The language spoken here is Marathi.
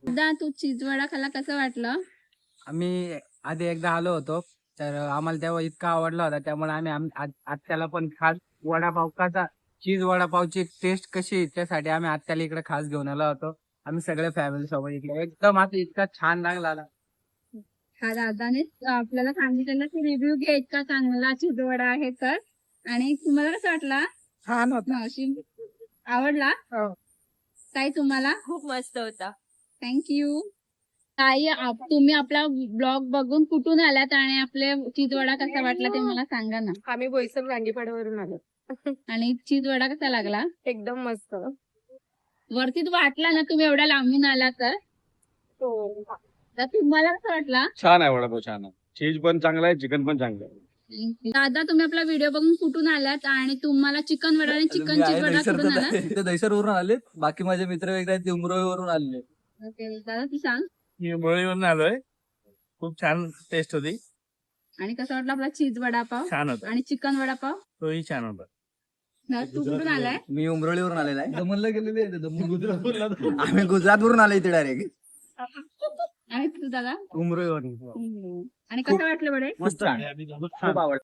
दादा तू चीज वडा खाल्ला, कसं वाटलं? आम्ही आधी एकदा आलो होतो, तर आम्हाला तेव्हा इतका आवडला होता, त्यामुळे आत्याला पण खास वडापाव कसा, चीज वडापावची टेस्ट कशी आहे त्यासाठी आम्ही आत्याला इकडे खास घेऊन आलो होतो. आम्ही सगळे फॅमिली सोबत इकडे एकदम असं इतका छान लागला ना. हा दादाने आपल्याला सांगितलेलं की रिव्ह्यू घे, इतका चांगला चीज वडा आहे तर. आणि तुम्हाला कसं वाटला? छान होता. मावशी आवडला? ताई तुम्हाला? खूप मस्त होता. थँक्यू. ताई तुम्ही आपला ब्लॉग बघून कुठून आलात आणि आपले चीज वडा कसा वाटला ते मला सांगा ना. आम्ही बोईसर रांगीपाड्यावरून आलो. आणि चीज वडा कसा लागला? एकदम मस्त. वरती वाटला ना तुम्ही एवढ्या लांबून आला तर तुम्हाला कसं वाटला? छान आहे वडापाव, छान आहे. चीज पण चांगला आहे, चिकन पण चांगलं आहे. दादा तुम्ही आपला व्हिडिओ बघून कुठून आलात आणि तुम्हाला चिकन वडा आणि चिकन चीज वडा कुठून आला? ते दैसर वरून आले, बाकी माझे मित्र वगैरे ते उमरोईवरून आले. दादा तू सांग. मी मुंबईवरून आलोय. खूप छान टेस्ट होती. आणि कसं वाटलं आपला चीज वडापाव छान होता. आणि चिकन वडापाव? तोही छान होता. तू कुठून आलाय? मी उमरोळीवरून आलेला आहे. दमनला गेलेले आम्ही गुजरातवरून आले इथे डायरेक्ट. आणि तू दादा? उमरोईवरून आणि कसं वाटलं बडे? मस्त खूप आवडलं.